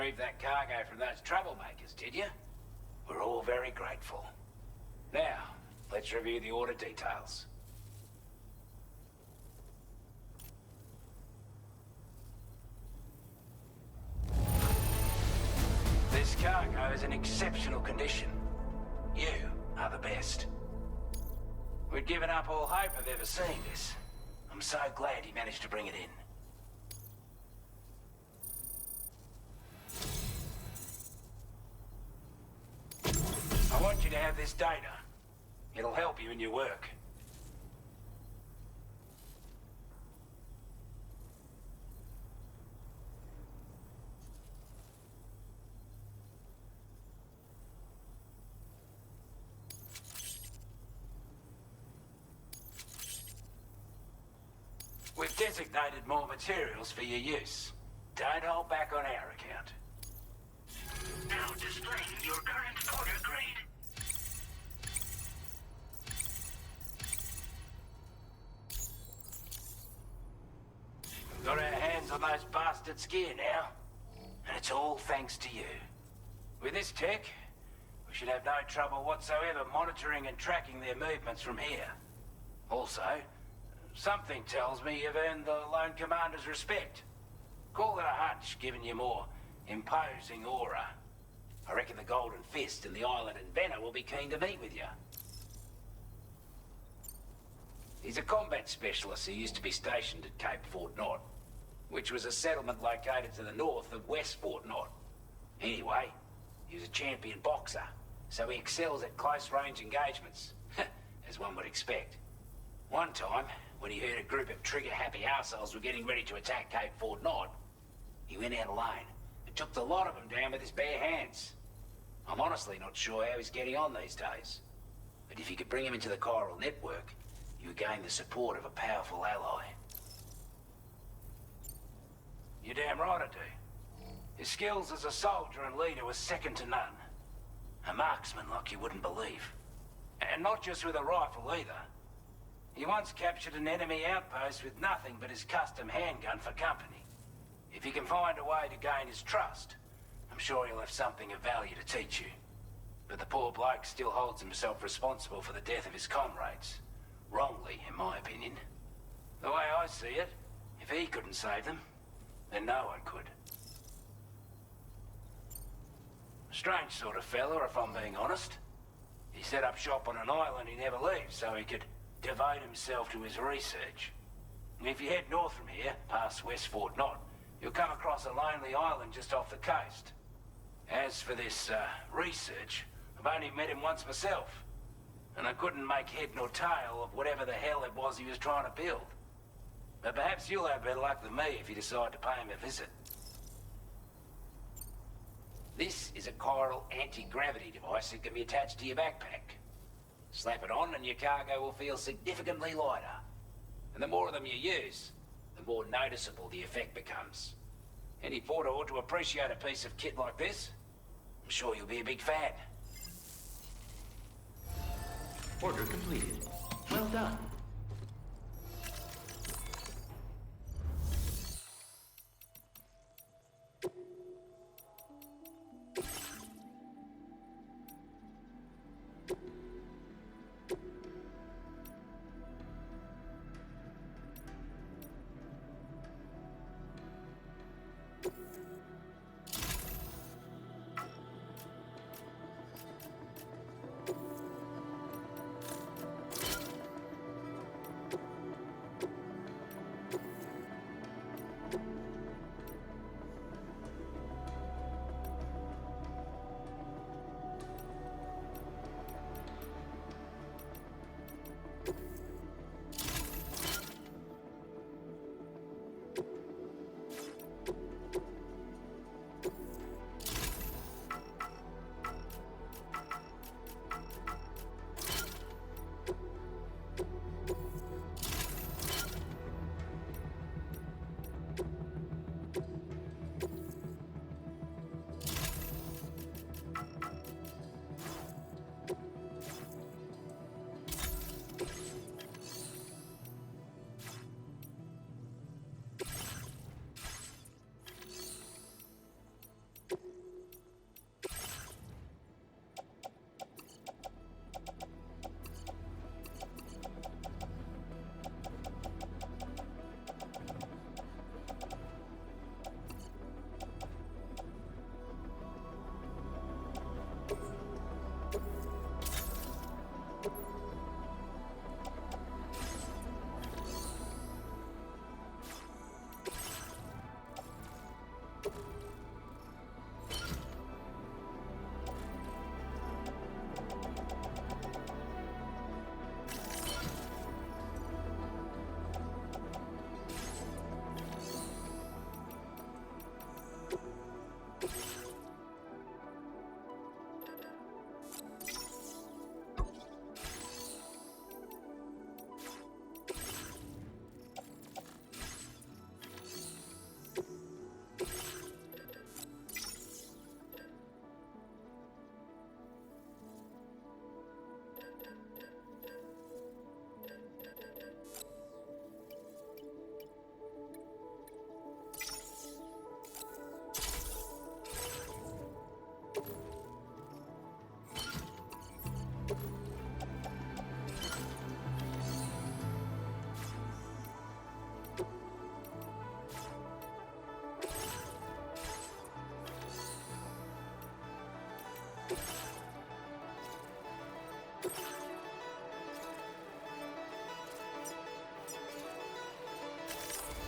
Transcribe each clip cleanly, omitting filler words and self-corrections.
retrieved that cargo from those troublemakers, did you? We're all very grateful. Now, let's review the order details. This cargo is in exceptional condition. You are the best. We'd given up all hope of ever seeing this. I'm so glad he managed to bring it in. I want you to have this data. It'll help you in your work. We've designated more materials for your use. Don't hold back on our account. Now displaying your current order grade. We've got our hands on those bastards' gear now. And it's all thanks to you. With this tech, we should have no trouble whatsoever monitoring and tracking their movements from here. Also, something tells me you've earned the Lone Commander's respect. Call it a hunch, giving you more imposing aura. I reckon the Golden Fist and the Island Inventor will be keen to meet with you. He's a combat specialist who used to be stationed at Cape Fort Knot, which was a settlement located to the north of West Fort Knot. Anyway, he was a champion boxer, so he excels at close-range engagements, as one would expect. One time, when he heard a group of trigger-happy arseholes were getting ready to attack Cape Fort Knot, he went out alone and took the lot of them down with his bare hands. I'm honestly not sure how he's getting on these days. But if you could bring him into the chiral network, you would gain the support of a powerful ally. You're damn right I do. His skills as a soldier and leader were second to none. A marksman like you wouldn't believe. And not just with a rifle either. He once captured an enemy outpost with nothing but his custom handgun for company. If you can find a way to gain his trust, I'm sure he'll have something of value to teach you. But the poor bloke still holds himself responsible for the death of his comrades. Wrongly, in my opinion. The way I see it, if he couldn't save them, then no one could. A strange sort of fella, if I'm being honest. He set up shop on an island he never leaves so he could devote himself to his research. And if you head north from here, past West Fort Knot, you'll come across a lonely island just off the coast. As for this, research, I've only met him once myself. And I couldn't make head nor tail of whatever the hell it was he was trying to build. But perhaps you'll have better luck than me if you decide to pay him a visit. This is a chiral anti-gravity device that can be attached to your backpack. Slap it on and your cargo will feel significantly lighter. And the more of them you use, the more noticeable the effect becomes. Any porter ought to appreciate a piece of kit like this. I'm sure you'll be a big fan. Order completed. Well done.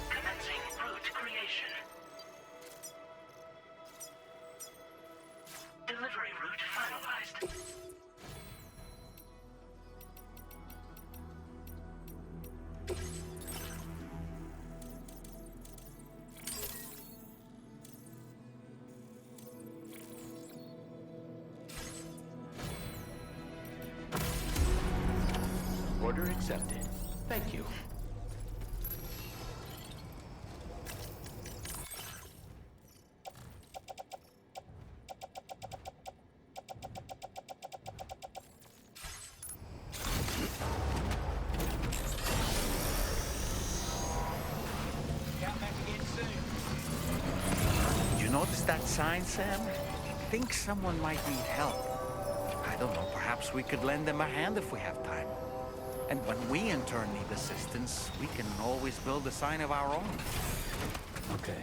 Commencing route creation. Delivery route finalized. Order accepted. Thank you. Come back again soon. Did you notice that sign, Sam? I think someone might need help. I don't know, perhaps we could lend them a hand if we have time. And when we in turn need assistance, we can always build a sign of our own. Okay.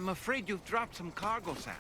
I'm afraid you've dropped some cargo, Sam.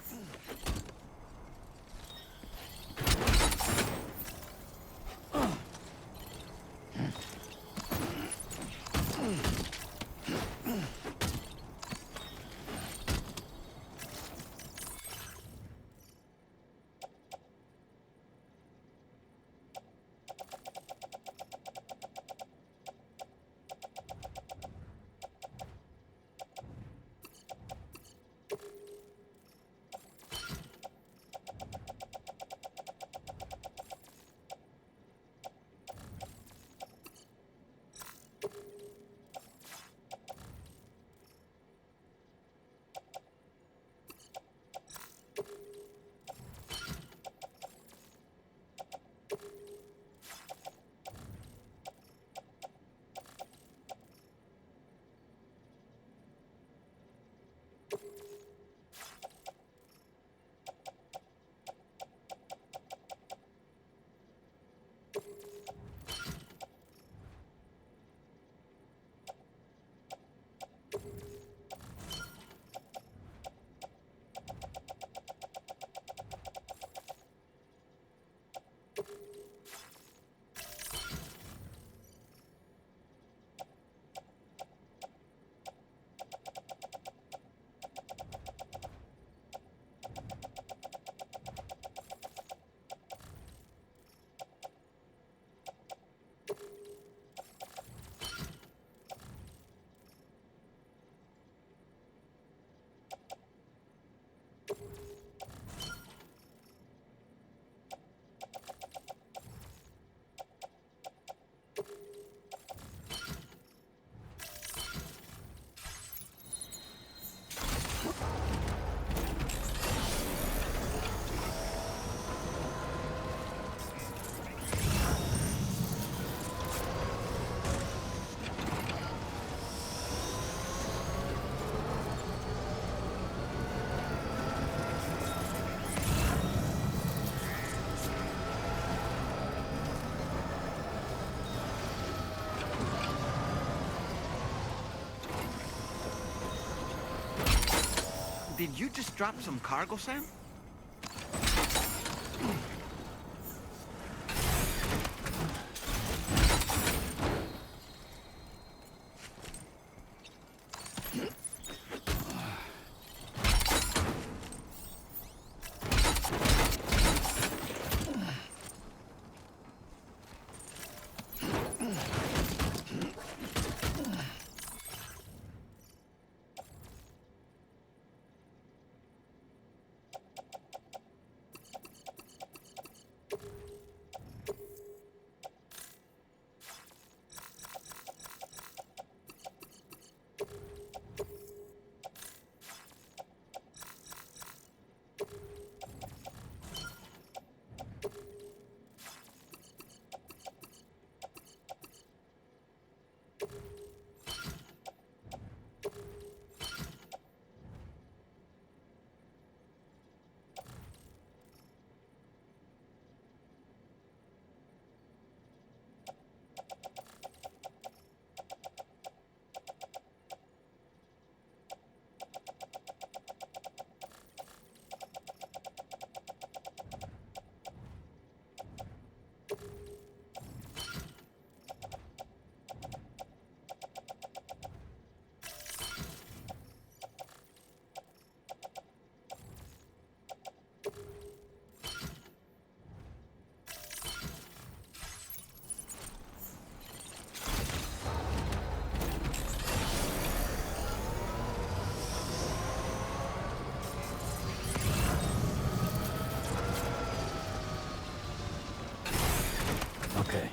Did you just drop some cargo, Sam? Okay.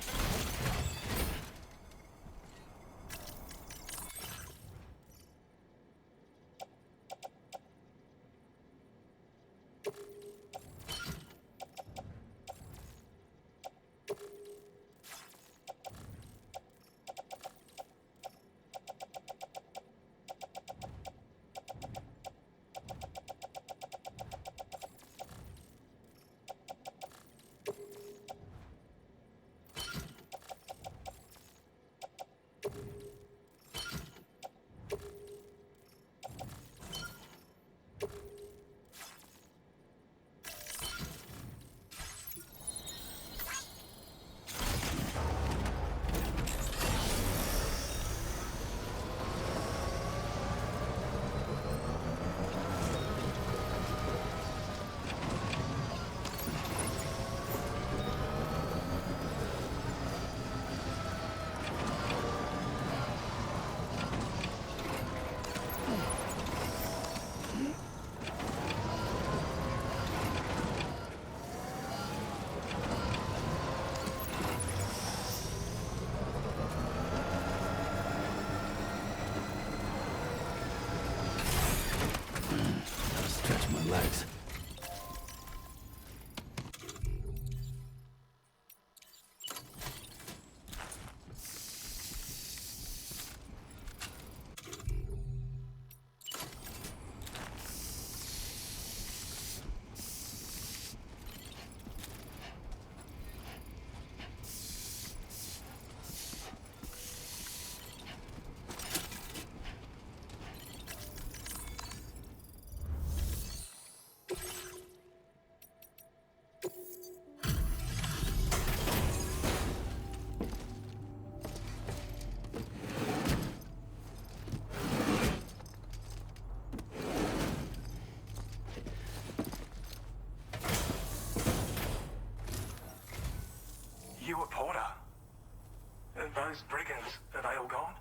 Those brigands, are they all gone?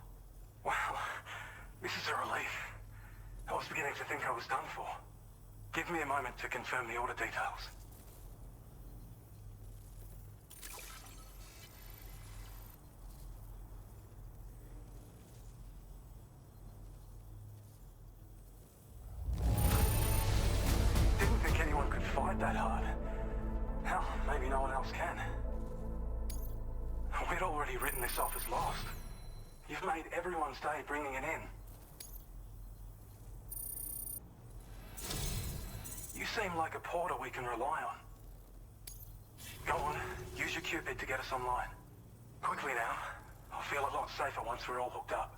Well, this is a relief. I was beginning to think I was done for. Give me a moment to confirm the order details. Didn't think anyone could fight that hard. Hell, maybe no one else can. We'd already written this off as lost. You've made everyone's day bringing it in. You seem like a porter we can rely on. Go on, use your Cupid to get us online. Quickly now. I'll feel a lot safer once we're all hooked up.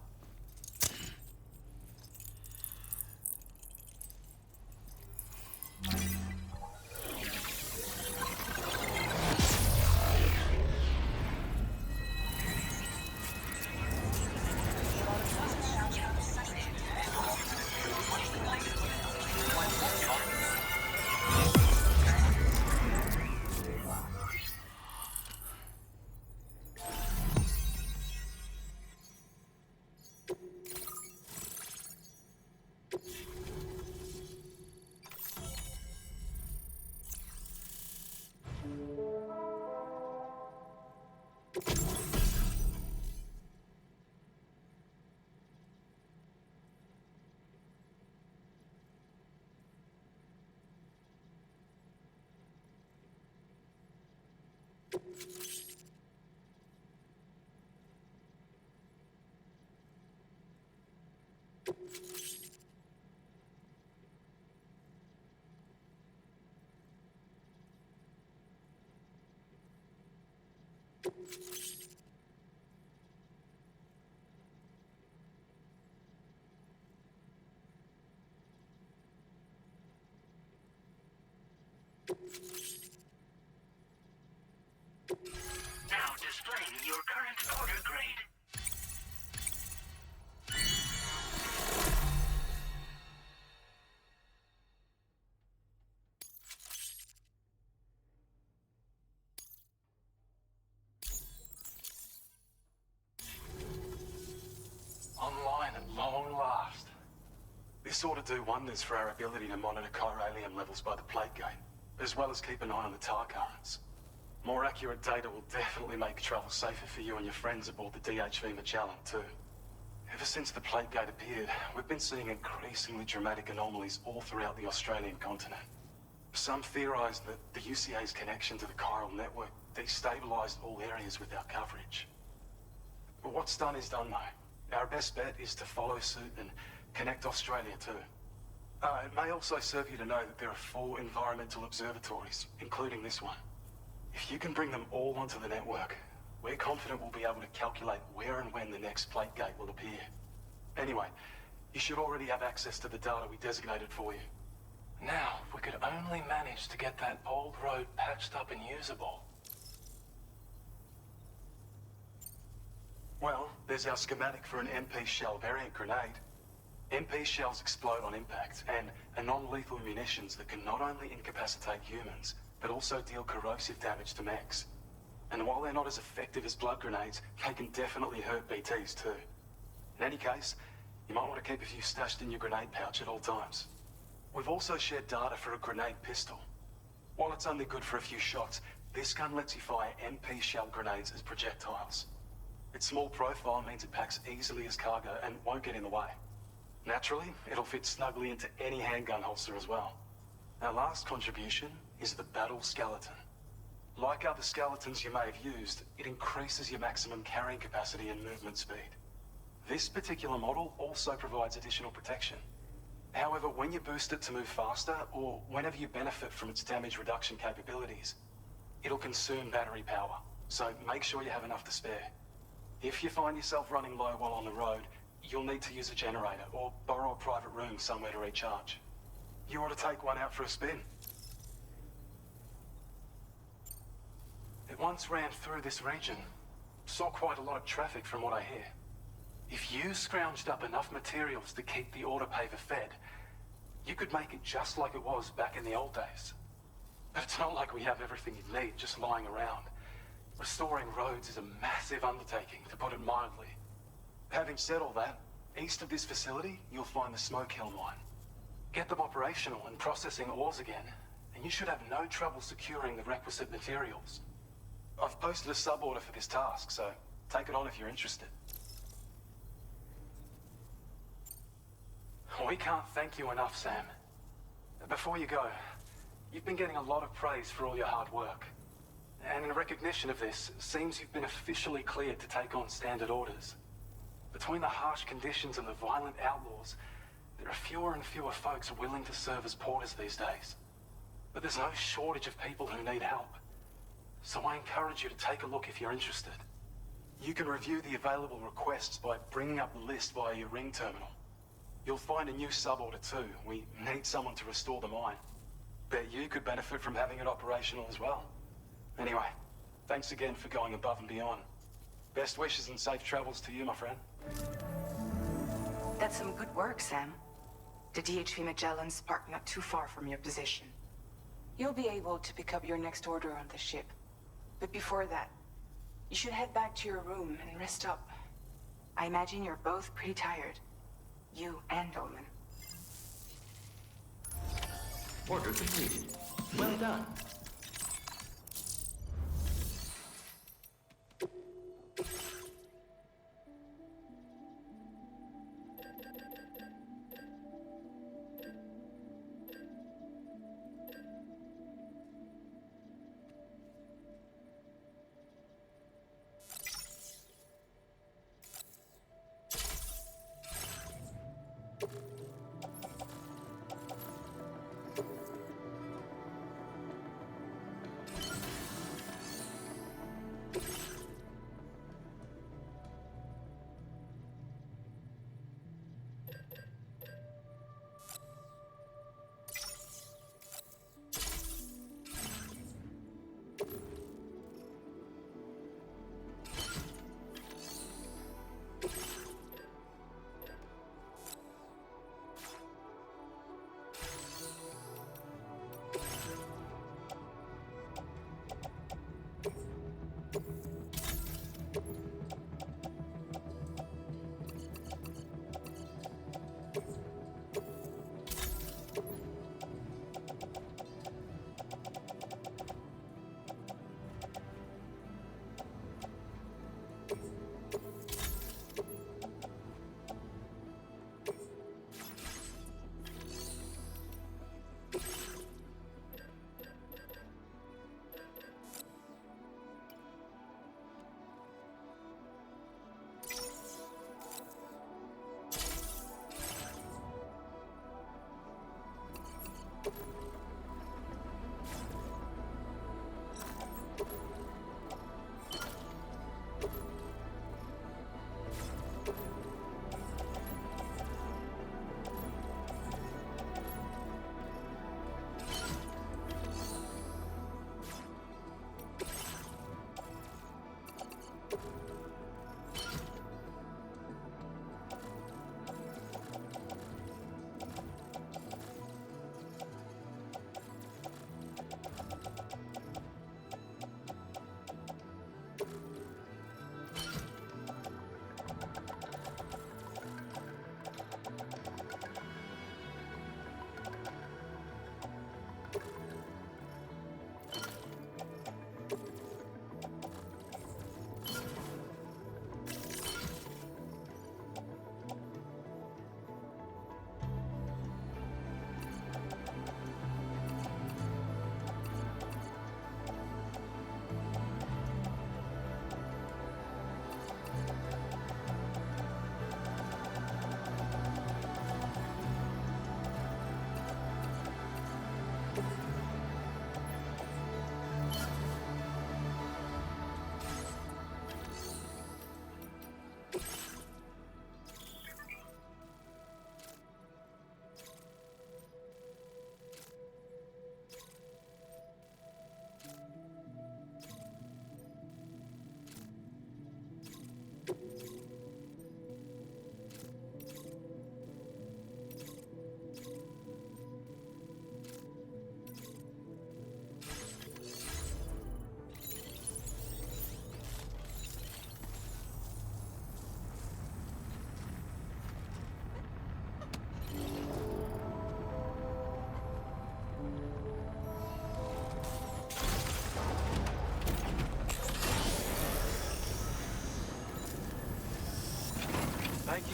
Now displaying your current order grade. Online at long last. This ought to do wonders for our ability to monitor chiralium levels by the plate gate, as well as keep an eye on the tar currents. More accurate data will definitely make travel safer for you and your friends aboard the DHV Magellan, too. Ever since the plate gate appeared, we've been seeing increasingly dramatic anomalies all throughout the Australian continent. Some theorize that the UCA's connection to the chiral network destabilized all areas with our coverage. But what's done is done, though. Our best bet is to follow suit and connect Australia, too. It may also serve you to know that there are 4 environmental observatories, including this one. If you can bring them all onto the network, we're confident we'll be able to calculate where and when the next plate gate will appear. Anyway, you should already have access to the data we designated for you. Now, if we could only manage to get that old road patched up and usable. Well, there's our schematic for an MP shell variant grenade. MP shells explode on impact and are non-lethal munitions that can not only incapacitate humans, but also deal corrosive damage to mechs. And while they're not as effective as blood grenades, they can definitely hurt BTs too. In any case, you might want to keep a few stashed in your grenade pouch at all times. We've also shared data for a grenade pistol. While it's only good for a few shots, this gun lets you fire MP shell grenades as projectiles. Its small profile means it packs easily as cargo and won't get in the way. Naturally, it'll fit snugly into any handgun holster as well. Our last contribution is the battle skeleton. Like other skeletons you may have used, it increases your maximum carrying capacity and movement speed. This particular model also provides additional protection. However, when you boost it to move faster, or whenever you benefit from its damage reduction capabilities, it'll consume battery power, so make sure you have enough to spare. If you find yourself running low while on the road, you'll need to use a generator or borrow a private room somewhere to recharge. You ought to take one out for a spin. It once ran through this region. Saw quite a lot of traffic from what I hear. If you scrounged up enough materials to keep the autopaver fed, you could make it just like it was back in the old days. But it's not like we have everything you need just lying around. Restoring roads is a massive undertaking, to put it mildly. Having said all that, east of this facility, you'll find the Smoke Hill mine. Get them operational and processing ores again, and you should have no trouble securing the requisite materials. I've posted a sub-order for this task, so take it on if you're interested. We can't thank you enough, Sam. Before you go, you've been getting a lot of praise for all your hard work. And in recognition of this, it seems you've been officially cleared to take on standard orders. Between the harsh conditions and the violent outlaws, there are fewer and fewer folks willing to serve as porters these days. But there's no shortage of people who need help. So I encourage you to take a look if you're interested. You can review the available requests by bringing up the list via your ring terminal. You'll find a new sub-order too. We need someone to restore the mine. Bet you could benefit from having it operational as well. Anyway, thanks again for going above and beyond. Best wishes and safe travels to you, my friend. That's some good work, Sam. The DHV Magellan's parked not too far from your position. You'll be able to pick up your next order on the ship. But before that, you should head back to your room and rest up. I imagine you're both pretty tired. You and Dolman. Order completed. Well done.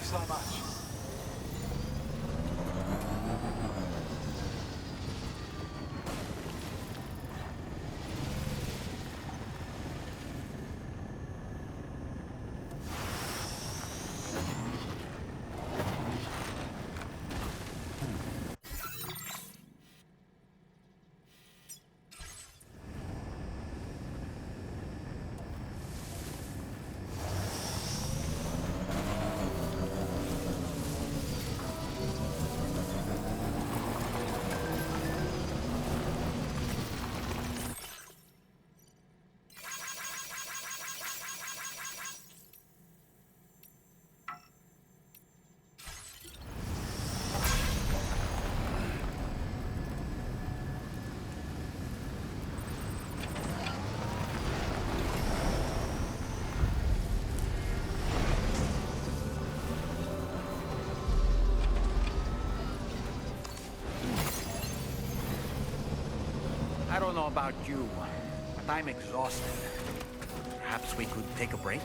so much. I don't know about you, but I'm exhausted. Perhaps we could take a break?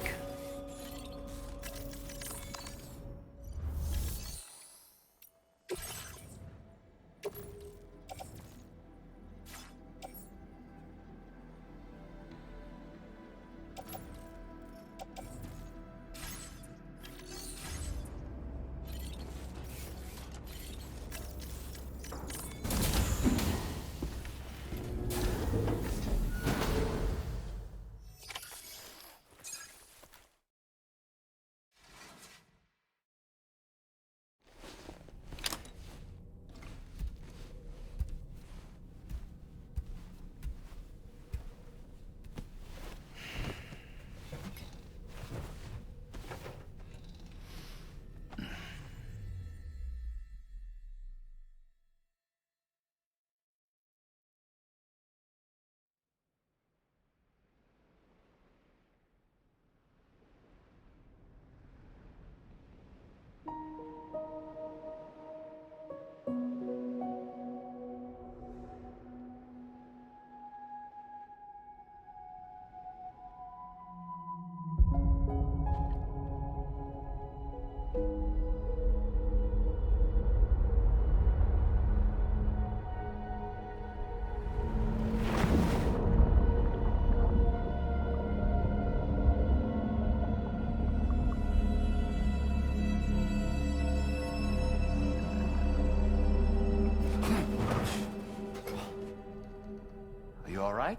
All right?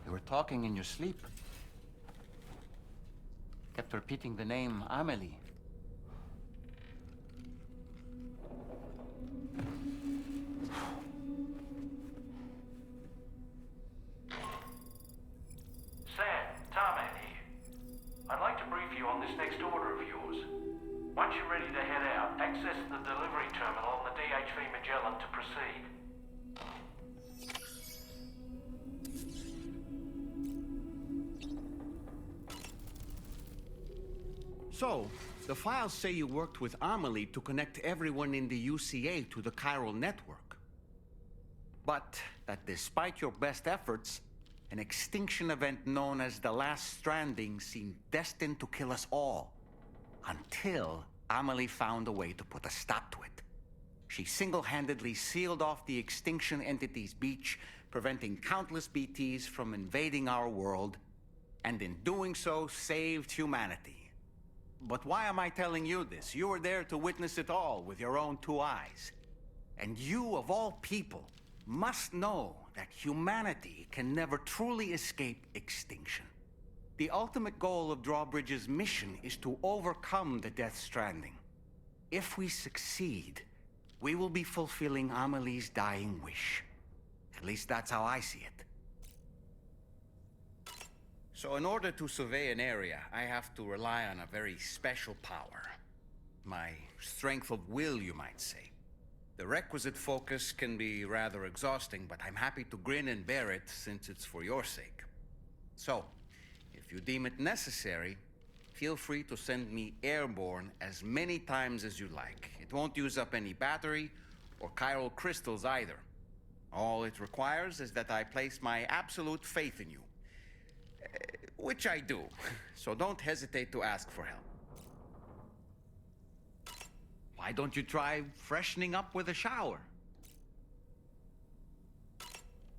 You were talking in your sleep. Kept repeating the name Amelie. Sam, Tarman here. I'd like to brief you on this next order of yours. Once you're ready to head out, access the delivery terminal on the DHV Magellan to proceed. So, the files say you worked with Amelie to connect everyone in the UCA to the chiral network. But that despite your best efforts, an extinction event known as the Last Stranding seemed destined to kill us all. Until Amelie found a way to put a stop to it. She single-handedly sealed off the extinction entity's beach, preventing countless BTs from invading our world, and in doing so, saved humanity. But why am I telling you this? You were there to witness it all with your own two eyes. And you, of all people, must know that humanity can never truly escape extinction. The ultimate goal of Drawbridge's mission is to overcome the Death Stranding. If we succeed, we will be fulfilling Amelie's dying wish. At least that's how I see it. So in order to survey an area, I have to rely on a very special power. My strength of will, you might say. The requisite focus can be rather exhausting, but I'm happy to grin and bear it since it's for your sake. So, if you deem it necessary, feel free to send me airborne as many times as you like. It won't use up any battery or chiral crystals either. All it requires is that I place my absolute faith in you. Which I do, so don't hesitate to ask for help. Why don't you try freshening up with a shower?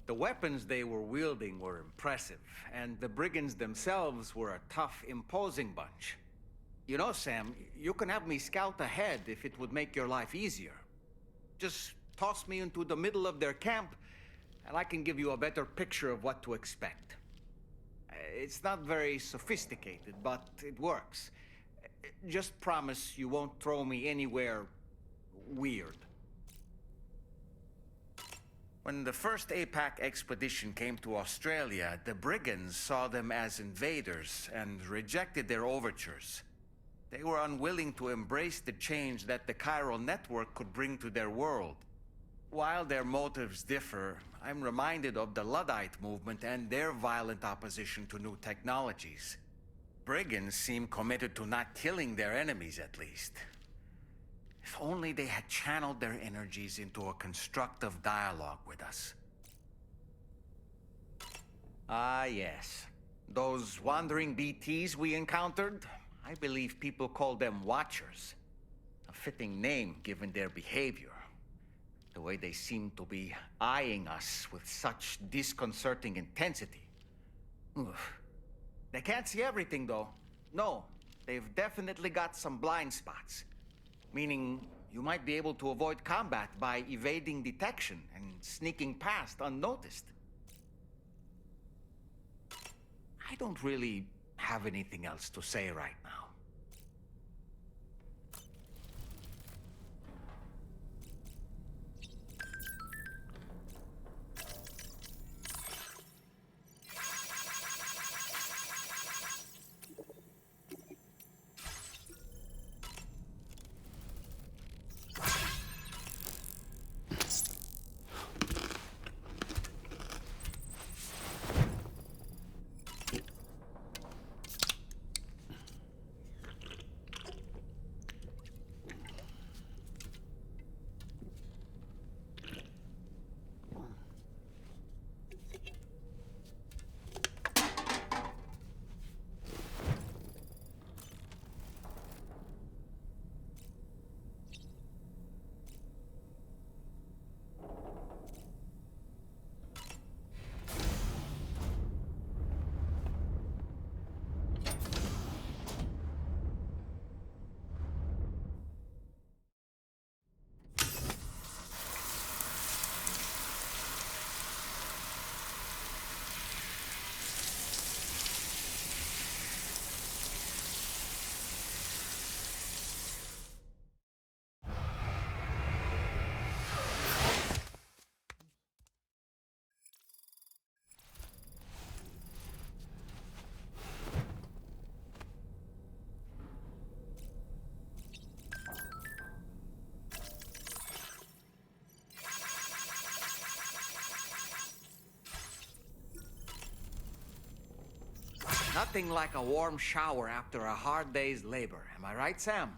The weapons they were wielding were impressive, and the brigands themselves were a tough, imposing bunch. You know, Sam, you can have me scout ahead if it would make your life easier. Just toss me into the middle of their camp, and I can give you a better picture of what to expect. It's not very sophisticated, but it works. Just promise you won't throw me anywhere weird. When the first APAC expedition came to Australia, the brigands saw them as invaders and rejected their overtures. They were unwilling to embrace the change that the chiral network could bring to their world. While their motives differ, I'm reminded of the Luddite movement and their violent opposition to new technologies. Brigands seem committed to not killing their enemies, at least. If only they had channeled their energies into a constructive dialogue with us. Ah, yes. Those wandering BTs we encountered, I believe people call them Watchers. A fitting name given their behavior. The way they seem to be eyeing us with such disconcerting intensity. Oof. They can't see everything, though. No, they've definitely got some blind spots. Meaning, you might be able to avoid combat by evading detection and sneaking past unnoticed. I don't really have anything else to say right now. Nothing like a warm shower after a hard day's labor. Am I right, Sam?